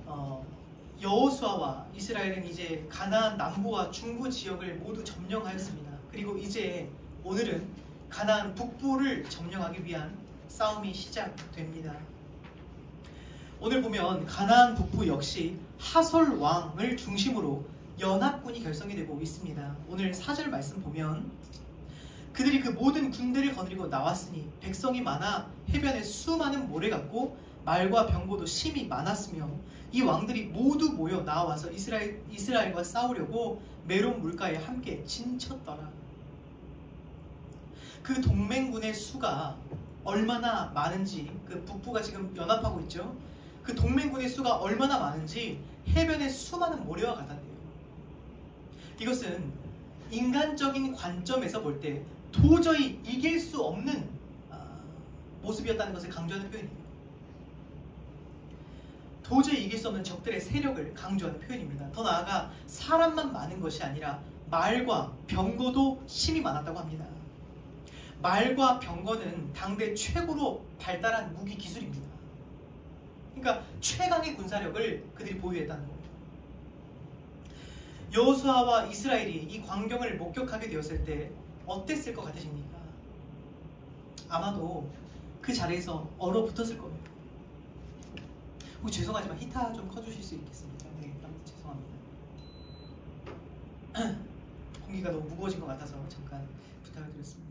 어, 여호수아와 이스라엘은 이제 가나안 남부와 중부 지역을 모두 점령하였습니다. 그리고 이제 오늘은 가나안 북부를 점령하기 위한 싸움이 시작됩니다. 오늘 보면 가나안 북부 역시 하솔 왕을 중심으로 연합군이 결성이 되고 있습니다. 오늘 4절 말씀 보면 그들이 그 모든 군대를 거느리고 나왔으니 백성이 많아 해변에 수많은 모래 같고 말과 병거도 심히 많았으며 이 왕들이 모두 모여 나와서 이스라엘과 싸우려고 메론 물가에 함께 진쳤더라. 그 동맹군의 수가 얼마나 많은지, 그 북부가 지금 연합하고 있죠. 그 동맹군의 수가 얼마나 많은지 해변의 수많은 모래와 같았대요. 이것은 인간적인 관점에서 볼 때 도저히 이길 수 없는 모습이었다는 것을 강조하는 표현입니다. 도저히 이길 수 없는 적들의 세력을 강조하는 표현입니다. 더 나아가 사람만 많은 것이 아니라 말과 병거도 심히 많았다고 합니다. 말과 병거는 당대 최고로 발달한 무기 기술입니다. 그러니까 최강의 군사력을 그들이 보유했다는 거예요. 여호수아와 이스라엘이 이 광경을 목격하게 되었을 때 어땠을 것 같으십니까? 아마도 그 자리에서 얼어붙었을 거예요. 죄송하지만 히타 좀 커주실 수 있겠습니까? 네, 죄송합니다. 공기가 너무 무거워진 것 같아서 잠깐 부탁을 드렸습니다.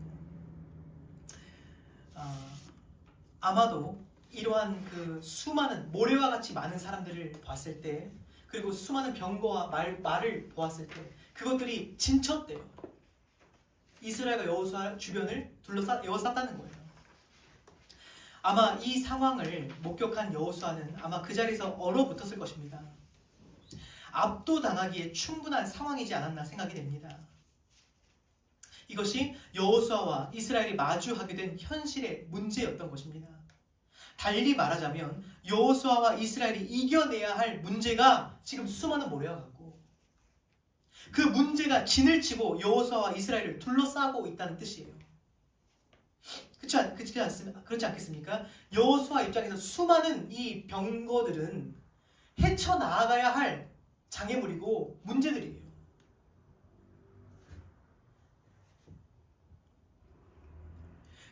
아마도 이러한 그 수많은 모래와 같이 많은 사람들을 봤을 때, 그리고 수많은 병거와 말을 보았을 때 그것들이 진쳤대요. 이스라엘과 여호수아 주변을 에워쌌다는 거예요. 아마 이 상황을 목격한 여호수아는 아마 그 자리에서 얼어붙었을 것입니다. 압도당하기에 충분한 상황이지 않았나 생각이 됩니다. 이것이 여호수아와 이스라엘이 마주하게 된 현실의 문제였던 것입니다. 달리 말하자면 여호수아와 이스라엘이 이겨내야 할 문제가 지금 수많은 모래와 같고, 그 문제가 진을 치고 여호수아와 이스라엘을 둘러싸고 있다는 뜻이에요. 그렇지 않겠습니까? 여호수아 입장에서 수많은 이 병거들은 헤쳐나가야 할 장애물이고 문제들이에요.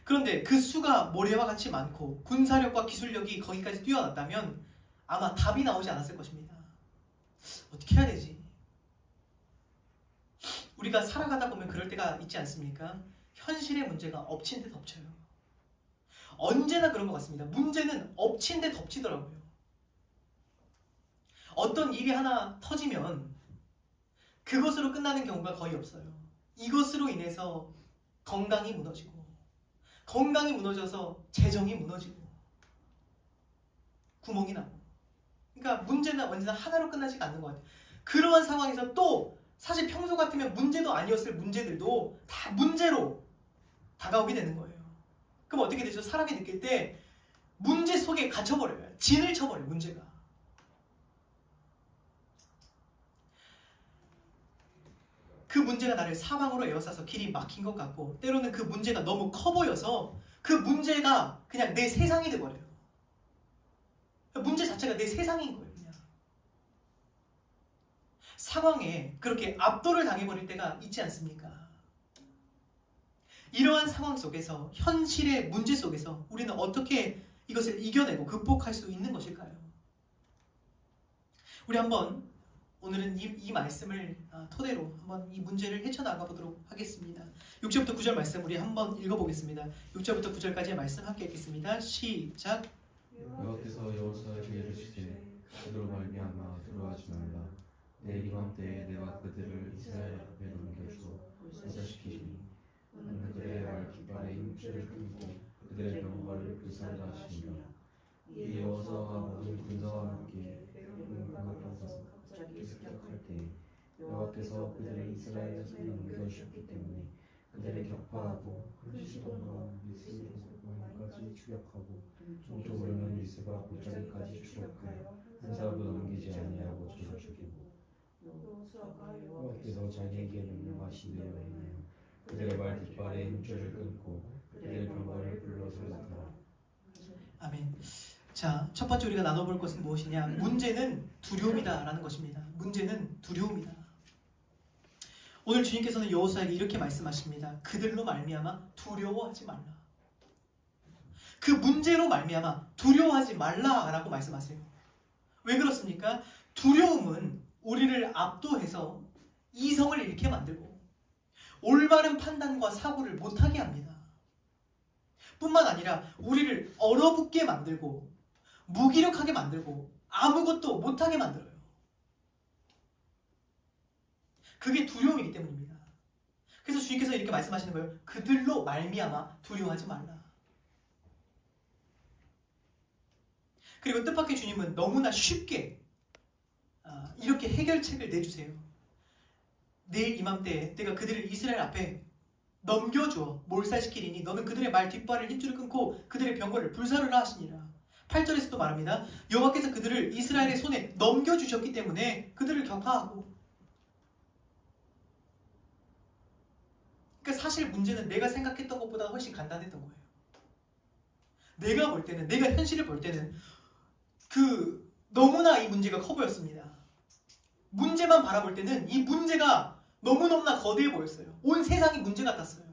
그런데 그 수가 모래와 같이 많고 군사력과 기술력이 거기까지 뛰어났다면 아마 답이 나오지 않았을 것입니다. 어떻게 해야 되지? 우리가 살아가다 보면 그럴 때가 있지 않습니까? 현실의 문제가 엎친 데 덮쳐요. 언제나 그런 것 같습니다. 문제는 엎친 데 덮치더라고요. 어떤 일이 하나 터지면 그것으로 끝나는 경우가 거의 없어요. 이것으로 인해서 건강이 무너지고, 건강이 무너져서 재정이 무너지고, 구멍이 나고. 그러니까 문제는 언제나 하나로 끝나지가 않는 것 같아요. 그러한 상황에서 또 사실 평소 같으면 문제도 아니었을 문제들도 다 문제로 다가오게 되는 거예요. 그럼 어떻게 되죠? 사람이 느낄 때 문제 속에 갇혀버려요. 진을 쳐버려요, 문제가. 그 문제가 나를 사방으로 에워싸서 길이 막힌 것 같고, 때로는 그 문제가 너무 커 보여서 그 문제가 그냥 내 세상이 돼버려요. 문제 자체가 내 세상인 거예요, 그냥. 상황에 그렇게 압도를 당해버릴 때가 있지 않습니까? 이러한 상황 속에서, 현실의 문제 속에서 우리는 어떻게 이것을 이겨내고 극복할 수 있는 것일까요? 우리 한번 오늘은 이 말씀을 토대로 한번 이 문제를 헤쳐나가 보도록 하겠습니다. 6절부터 9절 말씀 우리 한번 읽어보겠습니다. 6절부터 9절까지의 말씀 함께 읽겠습니다. 시작. 여호와께서 여호수아에게 이르시되 그들로 말미암아 두려워하지 말라. 내일 이맘때에 내가 그들을 이스라엘 앞에 넘겨주어 불사시키리니 너는 그들의 말 깃발에 힘줄을 끊고 그들의 병거를 불살라 하시니라. 이 여호수아가 모든 군사와 함께 메론 강가에서 갑자기 습격할 때에 여호와께서 그들을 이스라엘의 손에 넘겨주셨기 때문에 그들을 격파하고 크시돈과 미스보까지 추격하고 동쪽으로는 미스바 골짜기까지 추격하여 한 사람도 넘기지 아니하고 저를 죽이고, 여호와께서 자기에게 명령하신 대로 행하여 그들의 말 깃발에 힘줄을 끊고 그들의 병거를 불러 쏠랐더라. 아멘. 자, 첫 번째 우리가 나눠볼 것은 무엇이냐? 문제는 두려움이다라는 것입니다. 문제는 두려움이다. 오늘 주님께서는 여호수아에게 이렇게 말씀하십니다. 그들로 말미암아 두려워하지 말라. 그 문제로 말미암아 두려워하지 말라라고 말씀하세요. 왜 그렇습니까? 두려움은 우리를 압도해서 이성을 잃게 만들고 올바른 판단과 사고를 못하게 합니다. 뿐만 아니라 우리를 얼어붙게 만들고 무기력하게 만들고 아무것도 못하게 만들어요. 그게 두려움이기 때문입니다. 그래서 주님께서 이렇게 말씀하시는 거예요. 그들로 말미암아 두려워하지 말라. 그리고 뜻밖의 주님은 너무나 쉽게 이렇게 해결책을 내주세요. 내일 이맘때에 내가 그들을 이스라엘 앞에 넘겨주어 몰살시키리니 너는 그들의 말 뒷발을 힘줄을 끊고 그들의 병거를 불사르라 하시니라. 8절에서도 말합니다. 여호와께서 그들을 이스라엘의 손에 넘겨주셨기 때문에 그들을 격파하고. 그러니까 사실 문제는 내가 생각했던 것보다 훨씬 간단했던 거예요. 내가 볼 때는, 내가 현실을 볼 때는 너무나 이 문제가 커 보였습니다. 문제만 바라볼 때는 이 문제가 너무너무나 거대해 보였어요. 온 세상이 문제 같았어요.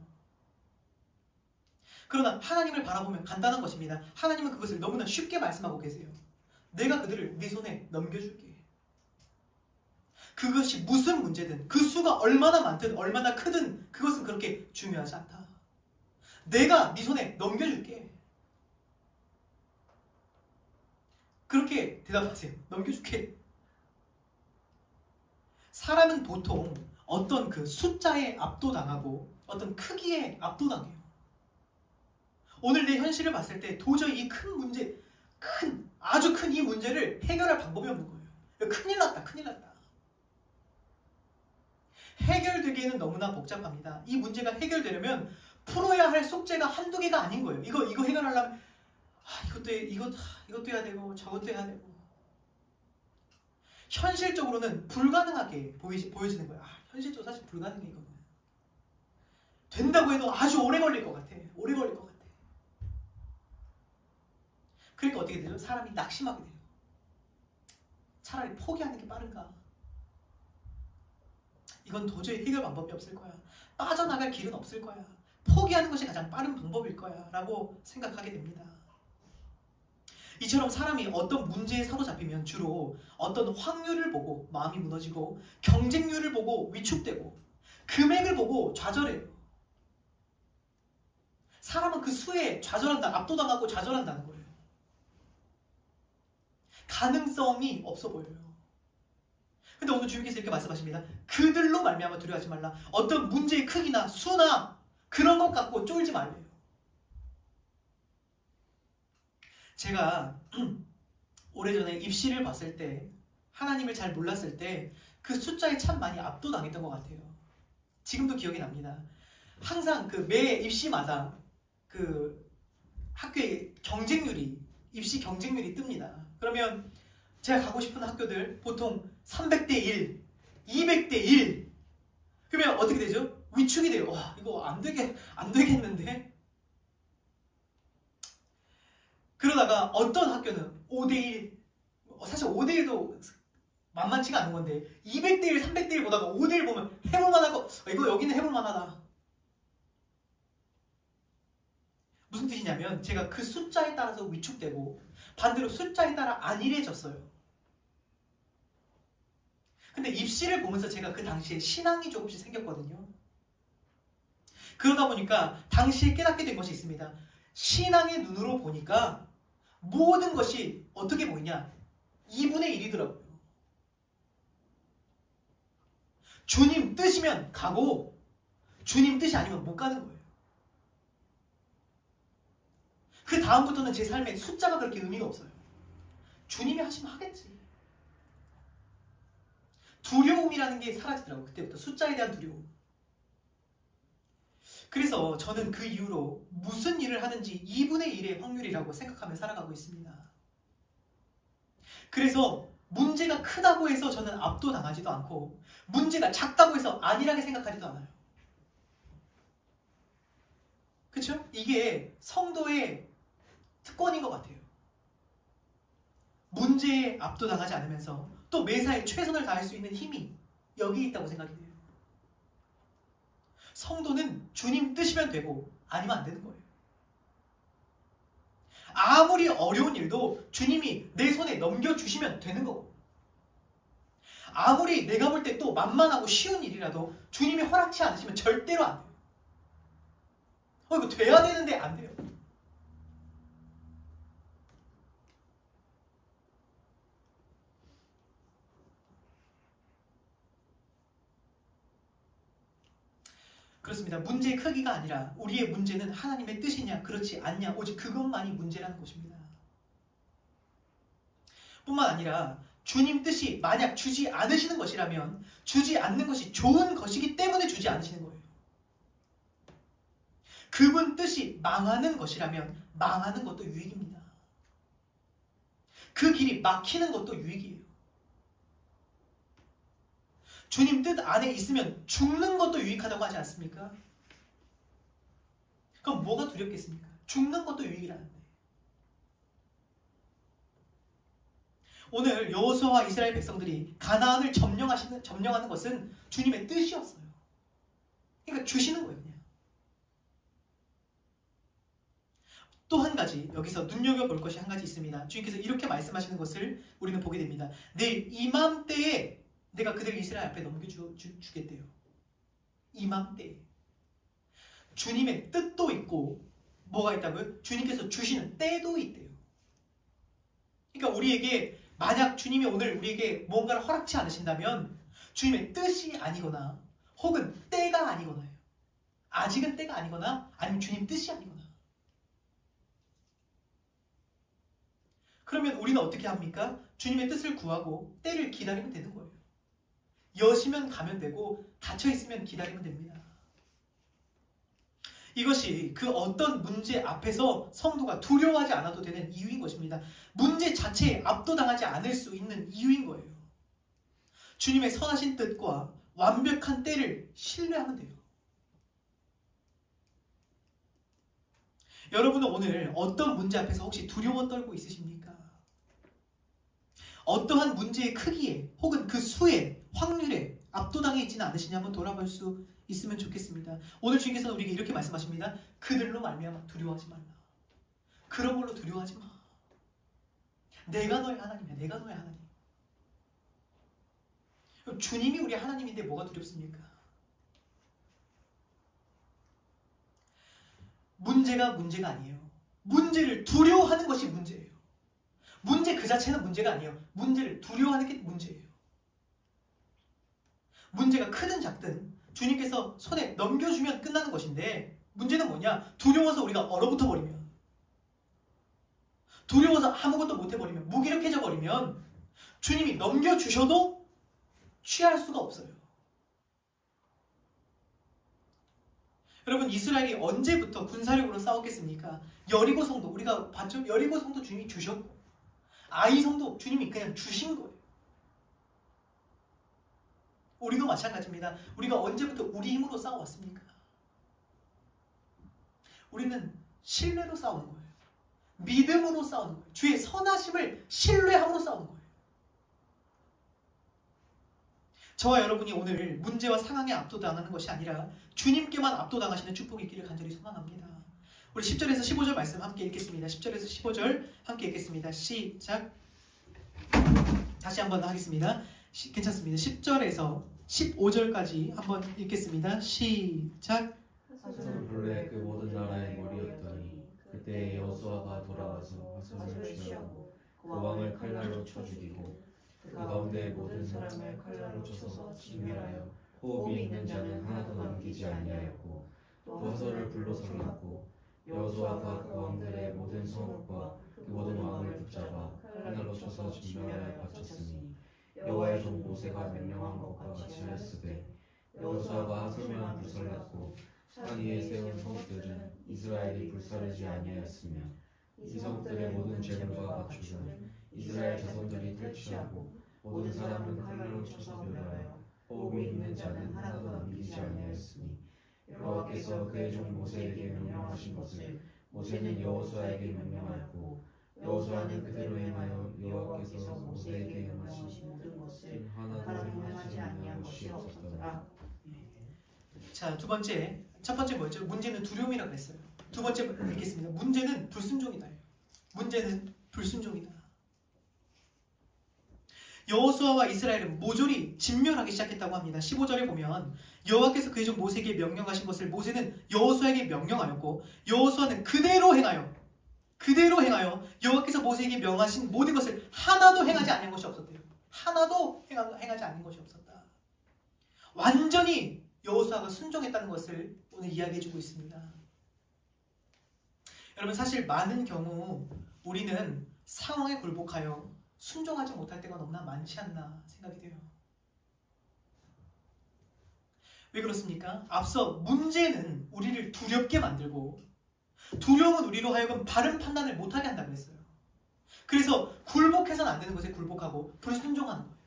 그러나 하나님을 바라보면 간단한 것입니다. 하나님은 그것을 너무나 쉽게 말씀하고 계세요. 내가 그들을 네 손에 넘겨줄게. 그것이 무슨 문제든 그 수가 얼마나 많든 얼마나 크든 그것은 그렇게 중요하지 않다. 내가 네 손에 넘겨줄게. 그렇게 대답하세요. 넘겨줄게. 사람은 보통 어떤 그 숫자에 압도당하고 어떤 크기에 압도당해요. 오늘 내 현실을 봤을 때 도저히 이 큰 문제, 아주 큰 이 문제를 해결할 방법이 없는 거예요. 큰일 났다, 큰일 났다. 해결되기에는 너무나 복잡합니다. 이 문제가 해결되려면 풀어야 할 숙제가 한두 개가 아닌 거예요. 이거 해결하려면 이것도 해야 되고 저것도 해야 되고. 현실적으로는 불가능하게 보여지는 거예요. 현실적으로 사실 불가능해 이거는. 된다고 해도 아주 오래 걸릴 것 같아. 오래 걸릴 것 같아. 그러니까 어떻게 되죠? 사람이 낙심하게 돼요. 차라리 포기하는 게 빠른가? 이건 도저히 해결 방법이 없을 거야. 빠져나갈 길은 없을 거야. 포기하는 것이 가장 빠른 방법일 거야 라고 생각하게 됩니다. 이처럼 사람이 어떤 문제에 사로잡히면 주로 어떤 확률을 보고 마음이 무너지고 경쟁률을 보고 위축되고 금액을 보고 좌절해요. 사람은 그 수에 좌절한다, 압도당하고 좌절한다는 거예요. 가능성이 없어 보여요. 근데 오늘 주님께서 이렇게 말씀하십니다. 그들로 말미암아 두려워하지 말라. 어떤 문제의 크기나 수나 그런 것 갖고 쫄지 말래요. 제가 오래전에 입시를 봤을 때 하나님을 잘 몰랐을 때 그 숫자에 참 많이 압도당했던 것 같아요. 지금도 기억이 납니다. 항상 매 입시마다 학교의 입시 경쟁률이 뜨입니다. 그러면 제가 가고 싶은 학교들 보통 300대 1, 200대 1. 그러면 어떻게 되죠? 위축이 돼요. 와, 이거 안 되겠는데? 그러다가 어떤 학교는 5대1, 사실 5대1도 만만치가 않은 건데 200대1, 300대1 보다가 5대1 보면 해볼만하고 이거 여기는 해볼만하다. 무슨 뜻이냐면 제가 그 숫자에 따라서 위축되고 반대로 숫자에 따라 안일해졌어요. 근데 입시를 보면서 제가 그 당시에 신앙이 조금씩 생겼거든요. 그러다 보니까 당시에 깨닫게 된 것이 있습니다. 신앙의 눈으로 보니까 모든 것이 어떻게 보이냐? 2분의 1이더라고요. 주님 뜻이면 가고 주님 뜻이 아니면 못 가는 거예요. 그 다음부터는 제 삶에 숫자가 그렇게 의미가 없어요. 주님이 하시면 하겠지. 두려움이라는 게 사라지더라고요. 그때부터 숫자에 대한 두려움. 그래서 저는 그 이후로 무슨 일을 하든지 2분의 1의 확률이라고 생각하며 살아가고 있습니다. 그래서 문제가 크다고 해서 저는 압도당하지도 않고 문제가 작다고 해서 안일하게 생각하지도 않아요. 그렇죠? 이게 성도의 특권인 것 같아요. 문제에 압도당하지 않으면서 또 매사에 최선을 다할 수 있는 힘이 여기 있다고 생각이 돼요. 성도는 주님 뜻이면 되고 아니면 안 되는 거예요. 아무리 어려운 일도 주님이 내 손에 넘겨주시면 되는 거고, 아무리 내가 볼 때 또 만만하고 쉬운 일이라도 주님이 허락치 않으시면 절대로 안 돼요. 이거 돼야 되는데 안 돼요. 그렇습니다. 문제의 크기가 아니라 우리의 문제는 하나님의 뜻이냐 그렇지 않냐, 오직 그것만이 문제라는 것입니다. 뿐만 아니라 주님 뜻이 만약 주지 않으시는 것이라면 주지 않는 것이 좋은 것이기 때문에 주지 않으시는 거예요. 그분 뜻이 망하는 것이라면 망하는 것도 유익입니다. 그 길이 막히는 것도 유익이에요. 주님 뜻 안에 있으면 죽는 것도 유익하다고 하지 않습니까? 그럼 뭐가 두렵겠습니까? 죽는 것도 유익이라는데. 오늘 여호수아와 이스라엘 백성들이 가나안을 점령하는 것은 주님의 뜻이었어요. 그러니까 주시는 거예요, 그냥. 또 한 가지 여기서 눈여겨볼 것이 한 가지 있습니다. 주님께서 이렇게 말씀하시는 것을 우리는 보게 됩니다. 내일 이맘때에 내가 그들을 이스라엘 앞에 넘겨주겠대요. 이맘때에. 주님의 뜻도 있고 뭐가 있다고요? 주님께서 주시는 때도 있대요. 그러니까 우리에게 만약 주님이 오늘 우리에게 뭔가를 허락치 않으신다면 주님의 뜻이 아니거나 혹은 때가 아니거나요. 아직은 때가 아니거나 아니면 주님 뜻이 아니거나. 그러면 우리는 어떻게 합니까? 주님의 뜻을 구하고 때를 기다리면 되는 거예요. 여시면 가면 되고 닫혀있으면 기다리면 됩니다. 이것이 그 어떤 문제 앞에서 성도가 두려워하지 않아도 되는 이유인 것입니다. 문제 자체에 압도당하지 않을 수 있는 이유인 거예요. 주님의 선하신 뜻과 완벽한 때를 신뢰하면 돼요. 여러분은 오늘 어떤 문제 앞에서 혹시 두려워 떨고 있으십니까? 어떠한 문제의 크기에 혹은 그 수에 확률에 압도당해 있지는 않으시냐 한번 돌아볼 수 있으면 좋겠습니다. 오늘 주님께서는 우리에게 이렇게 말씀하십니다. 그들로 말미암아 두려워하지 말라. 그런 걸로 두려워하지 마. 내가 너의 하나님이야. 내가 너의 하나님. 주님이 우리 하나님인데 뭐가 두렵습니까? 문제가 아니에요. 문제를 두려워하는 것이 문제예요. 문제 그 자체는 문제가 아니에요. 문제를 두려워하는 게 문제예요. 문제가 크든 작든 주님께서 손에 넘겨주면 끝나는 것인데 문제는 뭐냐? 두려워서 우리가 얼어붙어 버리면, 두려워서 아무것도 못해버리면, 무기력해져 버리면 주님이 넘겨주셔도 취할 수가 없어요. 여러분, 이스라엘이 언제부터 군사력으로 싸웠겠습니까? 여리고 성도, 우리가 봤죠? 여리고 성도 주님이 주셨고 아이 성도 주님이 그냥 주신 거예요. 우리도 마찬가지입니다. 우리가 언제부터 우리 힘으로 싸워왔습니까? 우리는 신뢰로 싸우는 거예요. 믿음으로 싸우는 거예요. 주의 선하심을 신뢰함으로 싸우는 거예요. 저와 여러분이 오늘 문제와 상황에 압도당하는 것이 아니라 주님께만 압도당하시는 축복이 있기를 간절히 소망합니다. 우리 10절에서 15절 말씀 함께 읽겠습니다. 10절에서 15절 함께 읽겠습니다. 시작. 다시 한번 하겠습니다. 괜찮습니다. 10절에서 15절까지 한번 읽겠습니다. 시작. 하솔은 본래 그 모든 나라의 머리였더니 그때 여호수아가 돌아와서 하솔을 취하고 그 왕을 칼날로 쳐 죽이고 그 가운데 모든 사람을 칼날로 쳐서 진멸하여 호흡이 있는 자는 하나도 남기지 아니하였고 또 하솔을 불로 살랐고 여호수아가 그 왕들의 모든 성읍과 그 모든 왕을 붙잡아 칼날로 쳐서 진멸하여 바쳤으니 여호와의 종 모세가 명령한 것과 같이 하였으되 여호수아가 하솔만 불살랐고 산 위에 세운 성읍들은 이스라엘이 불사르지 아니하였으며 이 성읍들의 모든 재물과 가축은 이스라엘 자손들이 탈취하고 모든 사람은 칼날로 쳐서 멸하여 호흡이 있는 자는 하나도 남기지 아니하였으니 여호와께서 그의 종 모세에게 명령하신 것을 모세는 여호수아에게 명령하였고 여호수아는 그대로 행하여 여호와께서 모세에게 명하신 명하신 모든 것을 하나도 행하지 아니한 것이 없었더라. 자, 첫 번째 뭐였죠? 문제는 두려움이라고 했어요. 두 번째 읽겠습니다. 문제는 불순종이다. 문제는 불순종이다. 여호수아와 이스라엘은 모조리 진멸하기 시작했다고 합니다. 15절에 보면 여호와께서 그의 종 모세에게 명령하신 것을 모세는 여호수아에게 명령하였고 여호수아는 그대로 행하여 여호와께서 모세에게 명하신 모든 것을 하나도 행하지 않은 것이 없었대요. 하나도 행하지 않은 것이 없었다. 완전히 여호수아가 순종했다는 것을 오늘 이야기해주고 있습니다. 여러분, 사실 많은 경우 우리는 상황에 굴복하여 순종하지 못할 때가 너무나 많지 않나 생각이 돼요. 왜 그렇습니까? 앞서 문제는 우리를 두렵게 만들고 두려움은 우리로 하여금 바른 판단을 못하게 한다고 했어요. 그래서 굴복해서는 안 되는 것에 굴복하고 불순종하는 거예요.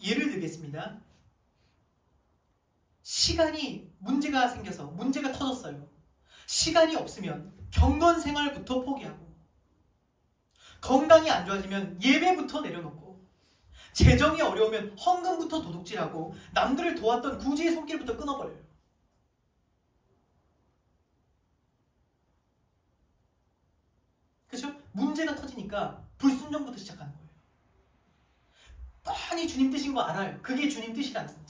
예를 들겠습니다. 문제가 생겨서 문제가 터졌어요. 시간이 없으면 경건 생활부터 포기하고 건강이 안 좋아지면 예배부터 내려놓고 재정이 어려우면 헌금부터 도둑질하고 남들을 도왔던 구제의 손길부터 끊어버려요. 그렇죠? 문제가 터지니까 불순종부터 시작하는 거예요. 뻔히 주님 뜻인 거 알아요. 그게 주님 뜻이라는 거.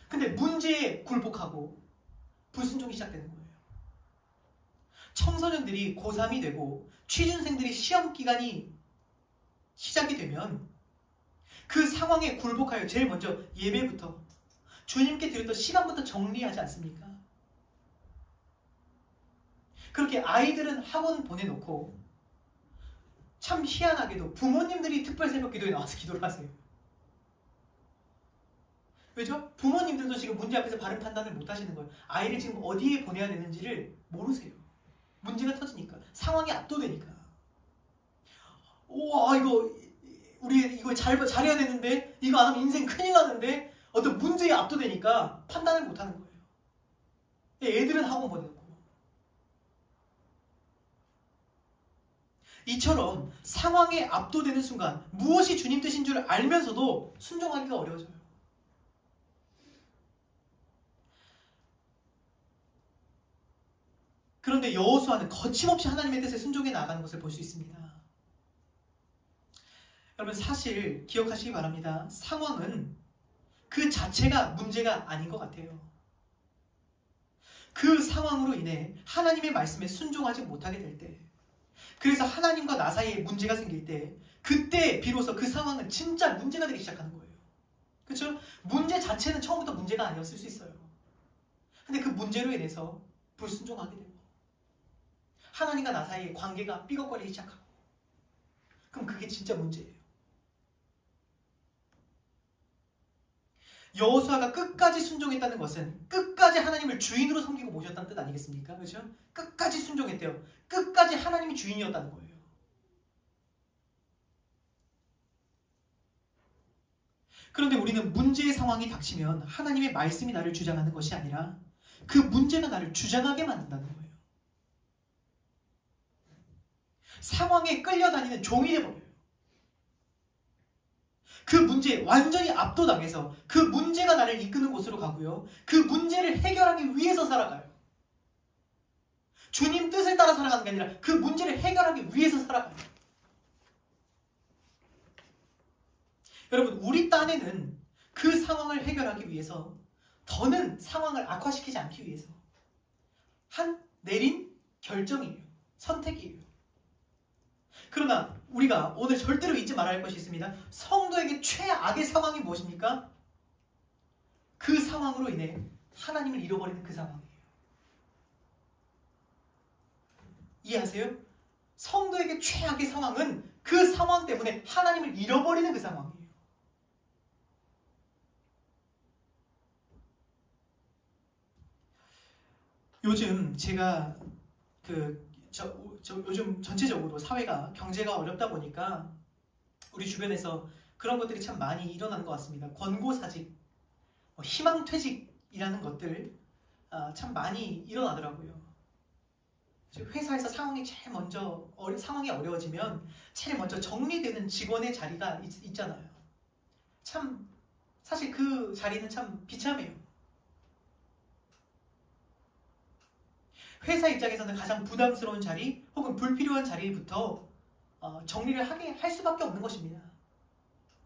근데 문제에 굴복하고 불순종이 시작되는 거예요. 청소년들이 고3이 되고 취준생들이 시험 기간이 시작이 되면 그 상황에 굴복하여 제일 먼저 예배부터 주님께 드렸던 시간부터 정리하지 않습니까? 그렇게 아이들은 학원 보내놓고 참 희한하게도 부모님들이 특별 새벽 기도에 나와서 기도를 하세요. 왜죠? 부모님들도 지금 문제 앞에서 바른 판단을 못 하시는 거예요. 아이를 지금 어디에 보내야 되는지를 모르세요. 문제가 터지니까, 상황이 압도되니까. 우와, 우리 이거 잘해야 되는데, 이거 안 하면 인생 큰일 나는데, 어떤 문제에 압도되니까 판단을 못 하는 거예요. 애들은 학원 보내놓고. 이처럼 상황에 압도되는 순간 무엇이 주님 뜻인 줄 알면서도 순종하기가 어려워져요. 그런데 여호수아는 거침없이 하나님의 뜻에 순종해 나가는 것을 볼 수 있습니다. 여러분, 사실 기억하시기 바랍니다. 상황은 그 자체가 문제가 아닌 것 같아요. 그 상황으로 인해 하나님의 말씀에 순종하지 못하게 될 때, 그래서 하나님과 나 사이에 문제가 생길 때, 그때 비로소 그 상황은 진짜 문제가 되기 시작하는 거예요. 그렇죠? 문제 자체는 처음부터 문제가 아니었을 수 있어요. 근데 그 문제로 인해서 불순종하게 되고 하나님과 나 사이의 관계가 삐걱거리기 시작하고, 그럼 그게 진짜 문제예요. 여호수아가 끝까지 순종했다는 것은 끝까지 하나님을 주인으로 섬기고 모셨다는 뜻 아니겠습니까? 그렇죠? 끝까지 순종했대요. 끝까지 하나님이 주인이었다는 거예요. 그런데 우리는 문제의 상황이 닥치면 하나님의 말씀이 나를 주장하는 것이 아니라 그 문제가 나를 주장하게 만든다는 거예요. 상황에 끌려다니는 종이 되어버려요. 그 문제에 완전히 압도당해서 그 문제가 나를 이끄는 곳으로 가고요. 그 문제를 해결하기 위해서 살아가요. 주님 뜻을 따라 살아가는 게 아니라 그 문제를 해결하기 위해서 살아가요. 여러분, 우리 딴에는 그 상황을 해결하기 위해서, 더는 상황을 악화시키지 않기 위해서 내린 결정이에요. 선택이에요. 그러나 우리가 오늘 절대로 잊지 말아야 할 것이 있습니다. 성도에게 최악의 상황이 무엇입니까? 그 상황으로 인해 하나님을 잃어버리는 그 상황이에요. 이해하세요? 성도에게 최악의 상황은 그 상황 때문에 하나님을 잃어버리는 그 상황이에요. 요즘 제가 요즘 전체적으로 사회가, 경제가 어렵다 보니까 우리 주변에서 그런 것들이 참 많이 일어나는 것 같습니다. 권고사직, 희망퇴직이라는 것들 참 많이 일어나더라고요. 회사에서 상황이 어려워지면 제일 먼저 정리되는 직원의 자리가 있잖아요. 참 사실 그 자리는 참 비참해요. 회사 입장에서는 가장 부담스러운 자리 혹은 불필요한 자리부터 정리를 할 수밖에 없는 것입니다.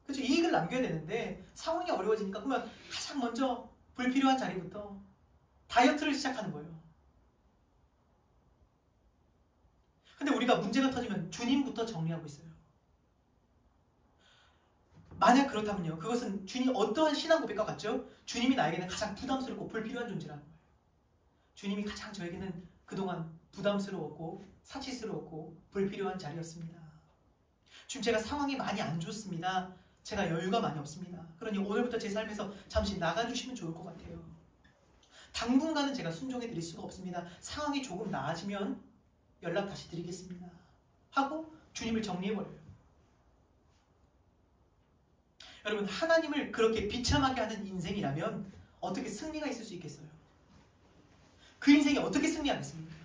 그렇죠? 이익을 남겨야 되는데 상황이 어려워지니까 그러면 가장 먼저 불필요한 자리부터 다이어트를 시작하는 거예요. 근데 우리가 문제가 터지면 주님부터 정리하고 있어요. 만약 그렇다면요. 그것은 주님 어떠한 신앙 고백과 같죠? 주님이 나에게는 가장 부담스럽고 불필요한 존재라는 거예요. 주님이 가장 저에게는 그동안 부담스러웠고 사치스러웠고 불필요한 자리였습니다. 지금 제가 상황이 많이 안 좋습니다. 제가 여유가 많이 없습니다. 그러니 오늘부터 제 삶에서 잠시 나가주시면 좋을 것 같아요. 당분간은 제가 순종해 드릴 수가 없습니다. 상황이 조금 나아지면 연락 다시 드리겠습니다. 하고 주님을 정리해버려요. 여러분, 하나님을 그렇게 비참하게 하는 인생이라면 어떻게 승리가 있을 수 있겠어요? 그 인생이 어떻게 승리하겠습니까?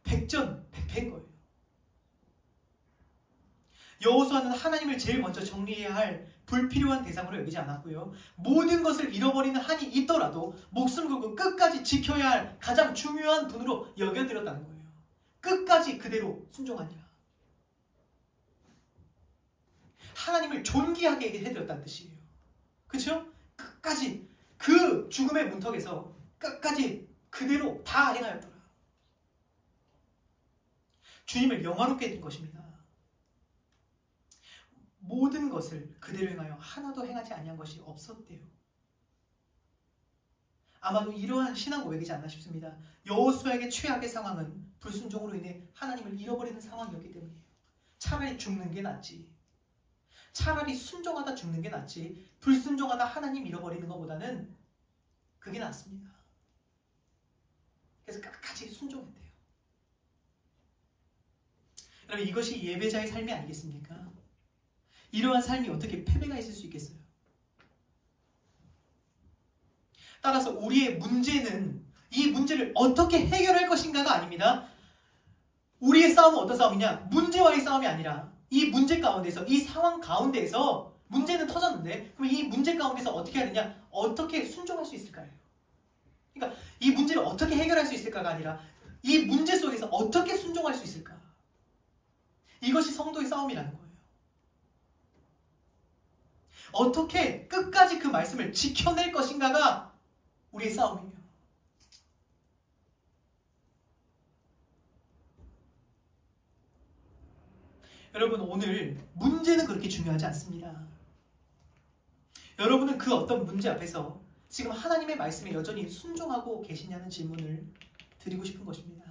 백전백패인 거예요. 여호수아는 하나님을 제일 먼저 정리해야 할 불필요한 대상으로 여기지 않았고요. 모든 것을 잃어버리는 한이 있더라도 목숨을 걸고 끝까지 지켜야 할 가장 중요한 분으로 여겨드렸다는 거예요. 끝까지 그대로 순종하니라. 하나님을 존귀하게 해드렸다는 뜻이에요. 그렇죠? 끝까지 그 죽음의 문턱에서 끝까지 그대로 다 행하였더라. 주님을 영화롭게 해드린 것입니다. 모든 것을 그대로 행하여 하나도 행하지 아니한 것이 없었대요. 아마도 이러한 신앙 고백이지 않나 싶습니다. 여호수아에게 최악의 상황은 불순종으로 인해 하나님을 잃어버리는 상황이었기 때문이에요. 차라리 죽는 게 낫지. 차라리 순종하다 죽는 게 낫지. 불순종하다 하나님 잃어버리는 것보다는 그게 낫습니다. 그래서 끝까지 순종했대요. 여러분, 이것이 예배자의 삶이 아니겠습니까? 이러한 삶이 어떻게 패배가 있을 수 있겠어요? 따라서 우리의 문제는 이 문제를 어떻게 해결할 것인가가 아닙니다. 우리의 싸움은 어떤 싸움이냐? 문제와의 싸움이 아니라 이 문제 가운데서, 이 상황 가운데에서 문제는 터졌는데 그럼 이 문제 가운데서 어떻게 해야 되냐? 어떻게 순종할 수 있을까요? 그러니까 이 문제를 어떻게 해결할 수 있을까가 아니라 이 문제 속에서 어떻게 순종할 수 있을까? 이것이 성도의 싸움이라는 거예요. 어떻게 끝까지 그 말씀을 지켜낼 것인가가 우리의 싸움이에요. 여러분, 오늘 문제는 그렇게 중요하지 않습니다. 여러분은 그 어떤 문제 앞에서 지금 하나님의 말씀에 여전히 순종하고 계시냐는 질문을 드리고 싶은 것입니다.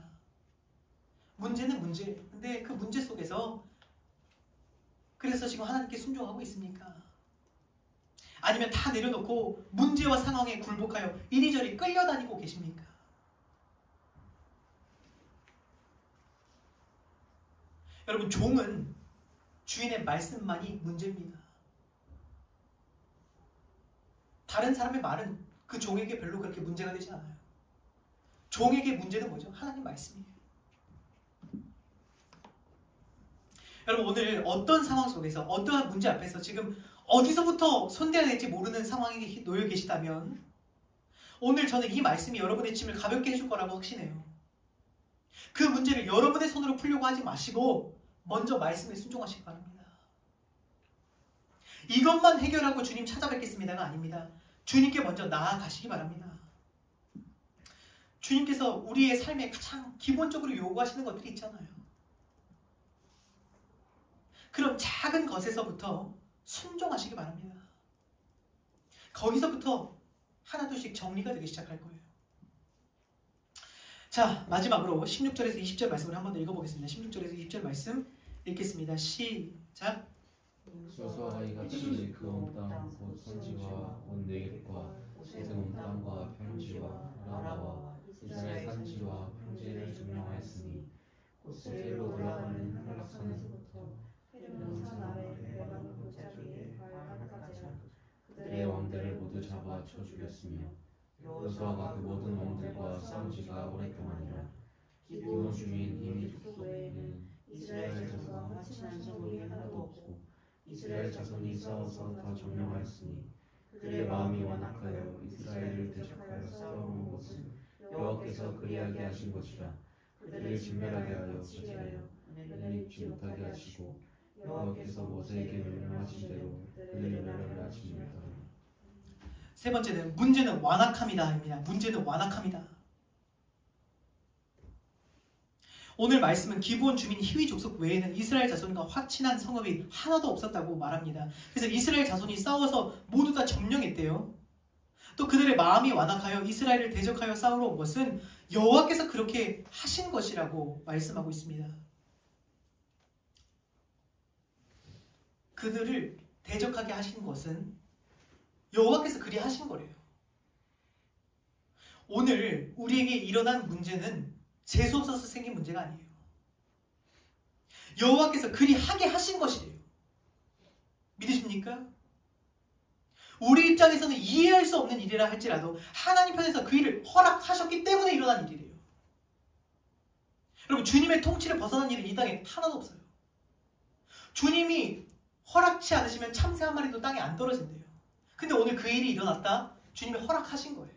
문제는 문제. 근데 그 문제 속에서 그래서 지금 하나님께 순종하고 있습니까? 아니면 다 내려놓고 문제와 상황에 굴복하여 이리저리 끌려다니고 계십니까? 여러분, 종은 주인의 말씀만이 문제입니다. 다른 사람의 말은 그 종에게 별로 그렇게 문제가 되지 않아요. 종에게 문제는 뭐죠? 하나님 말씀이에요. 여러분, 오늘 어떤 상황 속에서 어떠한 문제 앞에서 지금 어디서부터 손대야 될지 모르는 상황에 놓여 계시다면 오늘 저는 이 말씀이 여러분의 짐을 가볍게 해줄 거라고 확신해요. 그 문제를 여러분의 손으로 풀려고 하지 마시고 먼저 말씀에 순종하시기 바랍니다. 이것만 해결하고 주님 찾아뵙겠습니다가 아닙니다. 주님께 먼저 나아가시기 바랍니다. 주님께서 우리의 삶에 가장 기본적으로 요구하시는 것들이 있잖아요. 그럼 작은 것에서부터 순종하시기 바랍니다. 거기서부터 하나둘씩 정리가 되기 시작할 거예요. 자, 마지막으로 16절에서 20절 말씀을 한 번 더 읽어보겠습니다. 16절에서 20절 말씀 읽겠습니다. 시작. 여호수아가 이같이 그 온 땅 곧 선지와 온 내겝과 그 온 땅과 평지와 나라와 이스라엘 산지와 평지를 점령하였으니 고셀로 올라가는 한락산에서부터 해변산 아래 내려가는 골짜기에 발까지 그들의 왕들을 모두 잡아 쳐 죽였으며 여호수아가 그 모든 왕들과 싸운 지가 오랫동안이라. 기브온 주민 히위 족속에는 이스라엘 자손과 화친한 성읍이 하나도 없고 이스라엘 자손이 싸워서 다 점령하였으니 그들의 마음이 완악하여 이스라엘을 대적하여 싸워온 것은 여호와께서 그리하게 하신 것이라. 그들을 진멸하게 하여 치게 하여 은혜를 입지 못하게 하시고 여호와께서 모세에게 명령하신 대로 그들을 멸하심이다. 세 번째는 문제는 완악함이다입니다. 문제는 완악함이다. 오늘 말씀은 기브온 주민 히위 족속 외에는 이스라엘 자손과 화친한 성읍이 하나도 없었다고 말합니다. 그래서 이스라엘 자손이 싸워서 모두 다 점령했대요. 또 그들의 마음이 완악하여 이스라엘을 대적하여 싸우러 온 것은 여호와께서 그렇게 하신 것이라고 말씀하고 있습니다. 그들을 대적하게 하신 것은 여호와께서 그리 하신 거래요. 오늘 우리에게 일어난 문제는 재수 없어서 생긴 문제가 아니에요. 여호와께서 그리 하게 하신 것이래요. 믿으십니까? 우리 입장에서는 이해할 수 없는 일이라 할지라도 하나님 편에서 그 일을 허락하셨기 때문에 일어난 일이래요. 여러분, 주님의 통치를 벗어난 일은 이 땅에 하나도 없어요. 주님이 허락치 않으시면 참새 한 마리도 땅에 안 떨어진대요. 근데 오늘 그 일이 일어났다? 주님이 허락하신 거예요.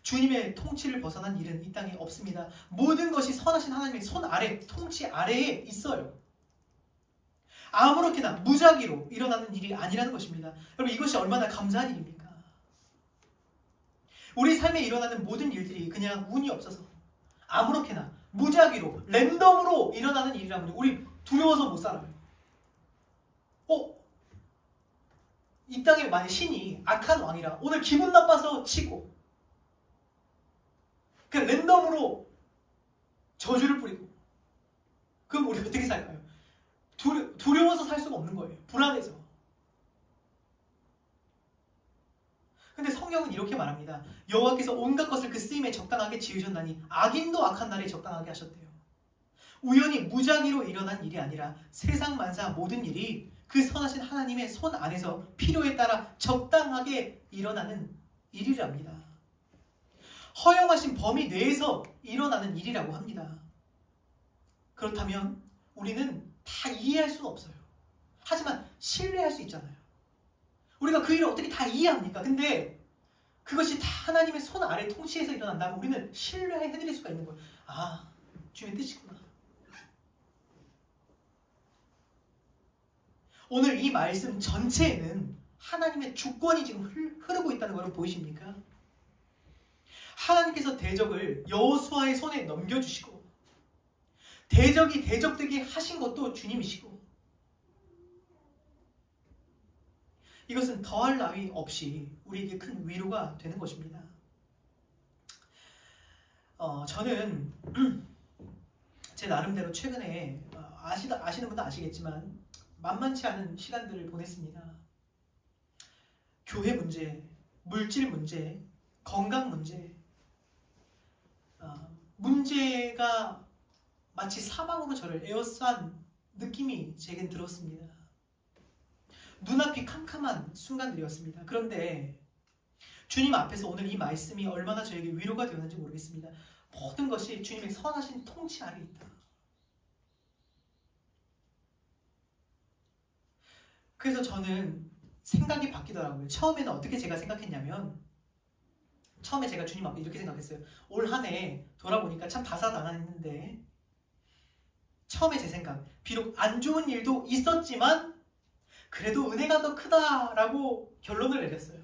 주님의 통치를 벗어난 일은 이 땅에 없습니다. 모든 것이 선하신 하나님의 손 아래, 통치 아래에 있어요. 아무렇게나 무작위로 일어나는 일이 아니라는 것입니다. 여러분, 이것이 얼마나 감사한 일입니까? 우리 삶에 일어나는 모든 일들이 그냥 운이 없어서 아무렇게나 무작위로 랜덤으로 일어나는 일이라면 우리 두려워서 못 살아요. 이 땅에 만약 신이 악한 왕이라 오늘 기분 나빠서 치고 그냥 랜덤으로 저주를 뿌리고, 그럼 우리 어떻게 살까요? 두려워서 살 수가 없는 거예요. 불안해서. 근데 성경은 이렇게 말합니다. 여호와께서 온갖 것을 그 쓰임에 적당하게 지으셨나니 악인도 악한 날에 적당하게 하셨대요. 우연히 무작위로 일어난 일이 아니라 세상 만사 모든 일이 그 선하신 하나님의 손 안에서 필요에 따라 적당하게 일어나는 일이랍니다. 허용하신 범위 내에서 일어나는 일이라고 합니다. 그렇다면 우리는 다 이해할 수는 없어요. 하지만 신뢰할 수 있잖아요. 우리가 그 일을 어떻게 다 이해합니까? 근데 그것이 다 하나님의 손 아래 통치에서 일어난다면 우리는 신뢰해드릴 수가 있는 거예요. 아, 주님의 뜻이구나. 오늘 이 말씀 전체에는 하나님의 주권이 지금 흐르고 있다는 걸 보이십니까? 하나님께서 대적을 여호수아의 손에 넘겨주시고 대적이 대적되게 하신 것도 주님이시고, 이것은 더할 나위 없이 우리에게 큰 위로가 되는 것입니다. 저는 제 나름대로 최근에 아시는 분도 아시겠지만 만만치 않은 시간들을 보냈습니다. 교회 문제, 물질 문제, 건강 문제, 문제가 마치 사망으로 저를 에워싼 느낌이 제겐 들었습니다. 눈앞이 캄캄한 순간들이었습니다. 그런데 주님 앞에서 오늘 이 말씀이 얼마나 저에게 위로가 되었는지 모르겠습니다. 모든 것이 주님의 선하신 통치 아래 있다. 그래서 저는 생각이 바뀌더라고요. 처음에는 어떻게 제가 생각했냐면, 처음에 제가 주님 앞에 이렇게 생각했어요. 올 한 해 돌아보니까 참 다사다난했는데, 처음에 제 생각, 비록 안 좋은 일도 있었지만 그래도 은혜가 더 크다라고 결론을 내렸어요.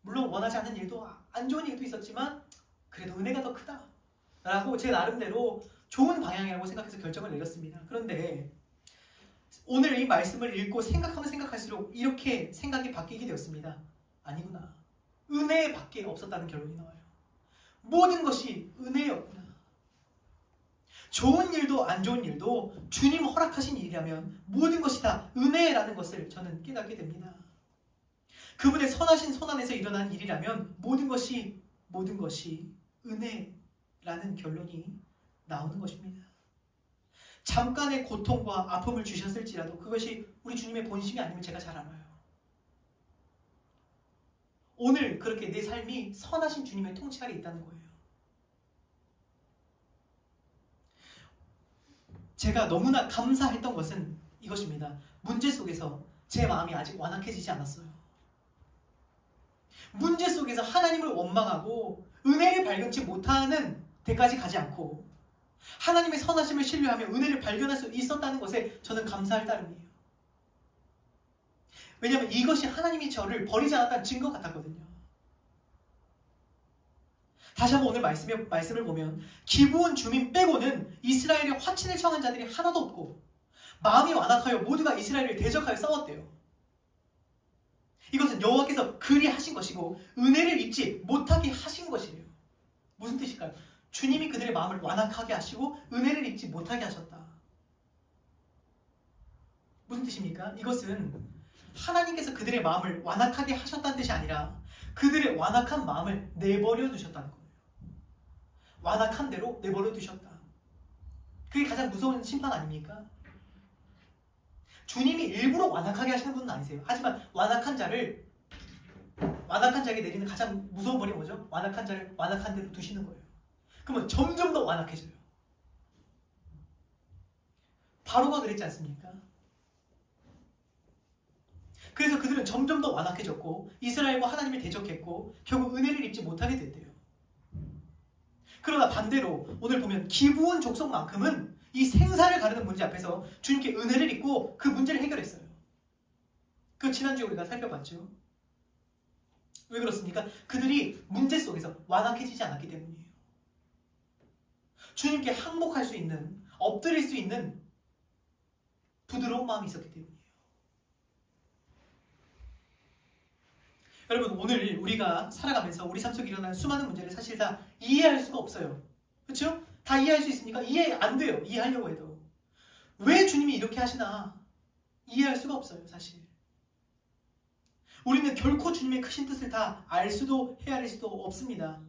물론 원하지 않는 일도, 안 좋은 일도 있었지만 그래도 은혜가 더 크다라고 제 나름대로 좋은 방향이라고 생각해서 결정을 내렸습니다. 그런데 오늘 이 말씀을 읽고 생각하면 생각할수록 이렇게 생각이 바뀌게 되었습니다. 아니구나. 은혜밖에 없었다는 결론이 나와요. 모든 것이 은혜였구나. 좋은 일도 안 좋은 일도 주님 허락하신 일이라면 모든 것이 다 은혜라는 것을 저는 깨닫게 됩니다. 그분의 선하신 손 안에서 일어난 일이라면 모든 것이 은혜라는 결론이 나오는 것입니다. 잠깐의 고통과 아픔을 주셨을지라도 그것이 우리 주님의 본심이 아니면 제가 잘 알아요. 오늘 그렇게 내 삶이 선하신 주님의 통치 아래 있다는 거예요. 제가 너무나 감사했던 것은 이것입니다. 문제 속에서 제 마음이 아직 완악해지지 않았어요. 문제 속에서 하나님을 원망하고 은혜를 발견치 못하는 데까지 가지 않고 하나님의 선하심을 신뢰하며 은혜를 발견할 수 있었다는 것에 저는 감사할 따름이에요. 왜냐하면 이것이 하나님이 저를 버리지 않았다는 증거 같았거든요. 다시 한번 오늘 말씀을 보면 기브온 주민 빼고는 이스라엘의 화친을 청한 자들이 하나도 없고 마음이 완악하여 모두가 이스라엘을 대적하여 싸웠대요. 이것은 여호와께서 그리 하신 것이고 은혜를 입지 못하게 하신 것이에요. 무슨 뜻일까요? 주님이 그들의 마음을 완악하게 하시고 은혜를 입지 못하게 하셨다. 무슨 뜻입니까? 이것은 하나님께서 그들의 마음을 완악하게 하셨다는 뜻이 아니라 그들의 완악한 마음을 내버려 두셨다는 거예요. 완악한 대로 내버려 두셨다. 그게 가장 무서운 심판 아닙니까? 주님이 일부러 완악하게 하시는 분은 아니세요. 하지만 완악한 자에게 내리는 가장 무서운 벌이 뭐죠? 완악한 자를 완악한 대로 두시는 거예요. 그러면 점점 더 완악해져요. 바로가 그랬지 않습니까? 그래서 그들은 점점 더 완악해졌고 이스라엘과 하나님을 대적했고 결국 은혜를 입지 못하게 됐대요. 그러나 반대로 오늘 보면 기브온 족속만큼은 이 생사를 가르는 문제 앞에서 주님께 은혜를 입고 그 문제를 해결했어요. 그 지난주에 우리가 살펴봤죠. 왜 그렇습니까? 그들이 문제 속에서 완악해지지 않았기 때문이에요. 주님께 항복할 수 있는, 엎드릴 수 있는 부드러운 마음이 있었기 때문이에요. 여러분, 오늘 우리가 살아가면서 우리 삶 속에 일어나는 수많은 문제를 사실 다 이해할 수가 없어요. 그렇죠? 다 이해할 수 있습니까? 이해 안 돼요. 이해하려고 해도. 왜 주님이 이렇게 하시나 이해할 수가 없어요. 사실. 우리는 결코 주님의 크신 뜻을 다 알 수도 헤아릴 수도 없습니다.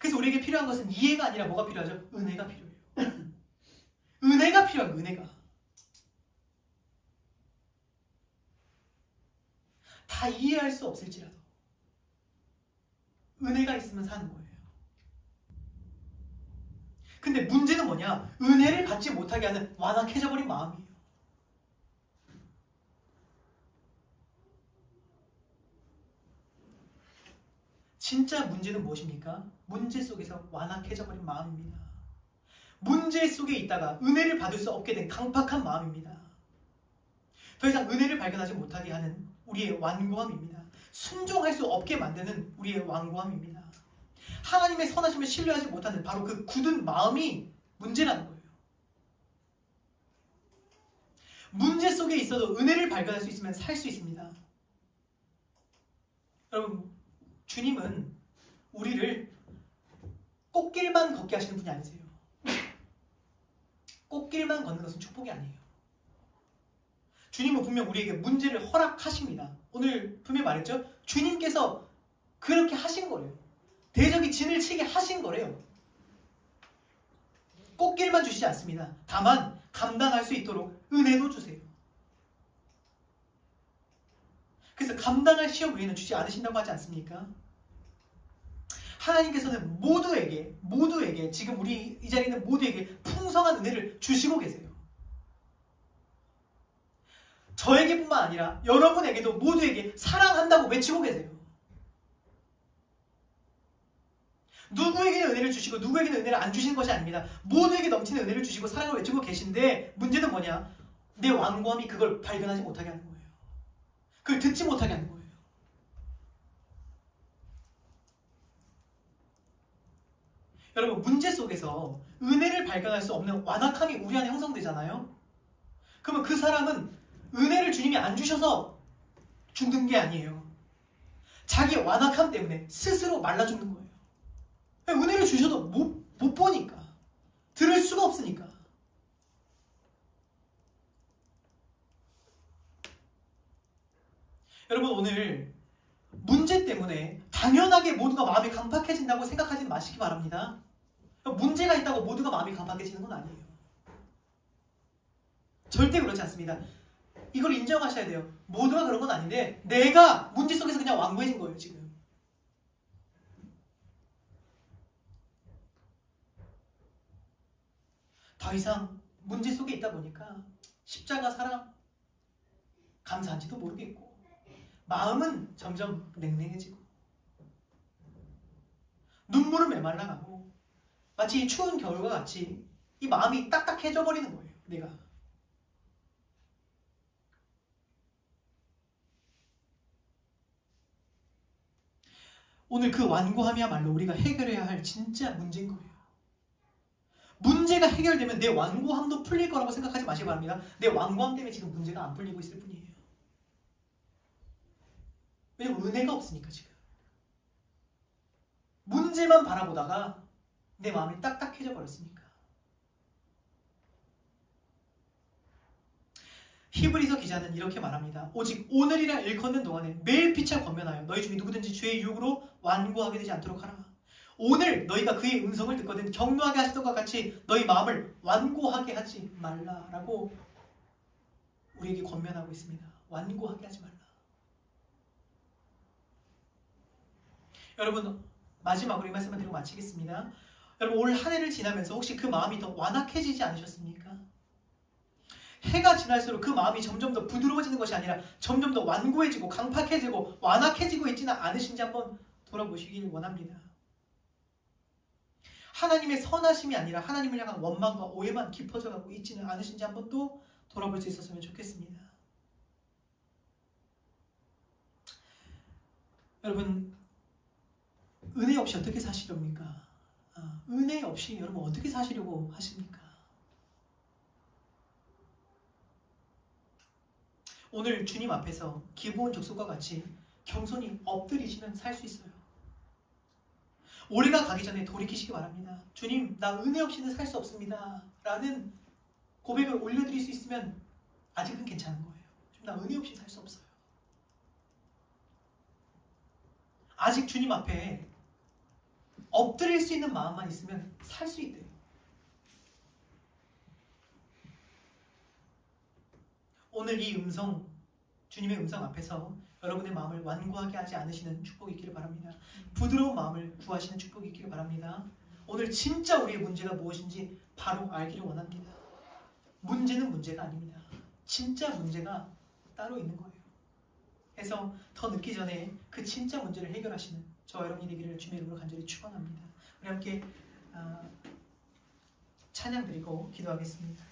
그래서 우리에게 필요한 것은 이해가 아니라 뭐가 필요하죠? 은혜가 필요해요. 은혜가 필요한 은혜가. 다 이해할 수 없을지라도 은혜가 있으면 사는 거예요. 근데 문제는 뭐냐? 은혜를 받지 못하게 하는 완악해져 버린 마음이에요. 진짜 문제는 무엇입니까? 문제 속에서 완악해져 버린 마음입니다. 문제 속에 있다가 은혜를 받을 수 없게 된 강팍한 마음입니다. 더 이상 은혜를 발견하지 못하게 하는 우리의 완고함입니다. 순종할 수 없게 만드는 우리의 완고함입니다. 하나님의 선하심을 신뢰하지 못하는 바로 그 굳은 마음이 문제라는 거예요. 문제 속에 있어도 은혜를 발견할 수 있으면 살 수 있습니다. 여러분, 주님은 우리를 꽃길만 걷게 하시는 분이 아니세요. 꽃길만 걷는 것은 축복이 아니에요. 주님은 분명 우리에게 문제를 허락하십니다. 오늘 분명히 말했죠? 주님께서 그렇게 하신 거래요. 대적이 진을 치게 하신 거래요. 꽃길만 주시지 않습니다. 다만 감당할 수 있도록 은혜도 주세요. 그래서 감당할 시험 외에는 주지 않으신다고 하지 않습니까? 하나님께서는 모두에게 지금 우리 이 자리에 있는 모두에게 풍성한 은혜를 주시고 계세요. 저에게뿐만 아니라 여러분에게도 모두에게 사랑한다고 외치고 계세요. 누구에게는 은혜를 주시고 누구에게는 은혜를 안 주시는 것이 아닙니다. 모두에게 넘치는 은혜를 주시고 사랑을 외치고 계신데 문제는 뭐냐? 내 완고함이 그걸 발견하지 못하게 하는 거예요. 그걸 듣지 못하게 하는 거예요. 여러분, 문제 속에서 은혜를 발견할 수 없는 완악함이 우리 안에 형성되잖아요. 그러면 그 사람은 은혜를 주님이 안 주셔서 죽는 게 아니에요. 자기 완악함 때문에 스스로 말라 죽는 거예요. 은혜를 주셔도 못 보니까, 들을 수가 없으니까. 여러분, 오늘 문제 때문에 당연하게 모두가 마음이 강팍해진다고 생각하지 마시기 바랍니다. 문제가 있다고 모두가 마음이 강팍해지는 건 아니에요. 절대 그렇지 않습니다. 이걸 인정하셔야 돼요. 모두가 그런 건 아닌데 내가 문제 속에서 그냥 완고해진 거예요. 지금 더 이상 문제 속에 있다 보니까 십자가 사랑 감사한지도 모르겠고 마음은 점점 냉랭해지고 눈물은 메말라가고 마치 이 추운 겨울과 같이 이 마음이 딱딱해져 버리는 거예요. 내가 오늘 그 완고함이야말로 우리가 해결해야 할 진짜 문제인 거예요. 문제가 해결되면 내 완고함도 풀릴 거라고 생각하지 마시기 바랍니다. 내 완고함 때문에 지금 문제가 안 풀리고 있을 뿐이에요. 왜냐면 은혜가 없으니까 지금. 문제만 바라보다가 내 마음이 딱딱해져 버렸으니까. 히브리서 기자는 이렇게 말합니다. 오직 오늘이라 일컫는 동안에 매일 피차 권면하여 너희 중에 누구든지 죄의 유혹으로 완고하게 되지 않도록 하라. 오늘 너희가 그의 음성을 듣거든 격노하게 하시던 것 같이 너희 마음을 완고하게 하지 말라라고 우리에게 권면하고 있습니다. 완고하게 하지 말라. 여러분 마지막으로 이 말씀을 드리고 마치겠습니다. 여러분 올 한 해를 지나면서 혹시 그 마음이 더 완악해지지 않으셨습니까? 해가 지날수록 그 마음이 점점 더 부드러워지는 것이 아니라 점점 더 완고해지고 강팍해지고 완악해지고 있지는 않으신지 한번 돌아보시길 원합니다. 하나님의 선하심이 아니라 하나님을 향한 원망과 오해만 깊어져가고 있지는 않으신지 한번 또 돌아볼 수 있었으면 좋겠습니다. 여러분 은혜 없이 어떻게 사시렵니까? 은혜 없이 여러분 어떻게 사시려고 하십니까? 오늘 주님 앞에서 기브온 족속과 같이 겸손히 엎드리시면 살 수 있어요. 올해가 가기 전에 돌이키시기 바랍니다. 주님, 나 은혜 없이는 살 수 없습니다. 라는 고백을 올려드릴 수 있으면 아직은 괜찮은 거예요. 주님, 나 은혜 없이 살 수 없어요. 아직 주님 앞에 엎드릴 수 있는 마음만 있으면 살 수 있대요. 오늘 이 음성, 주님의 음성 앞에서 여러분의 마음을 완고하게 하지 않으시는 축복이 있기를 바랍니다. 부드러운 마음을 구하시는 축복이 있기를 바랍니다. 오늘 진짜 우리의 문제가 무엇인지 바로 알기를 원합니다. 문제는 문제가 아닙니다. 진짜 문제가 따로 있는 거예요. 그래서 더 늦기 전에 그 진짜 문제를 해결하시는 저와 여러분이 되기를 주님의 이름으로 간절히 축원합니다. 우리 함께 찬양 드리고 기도하겠습니다.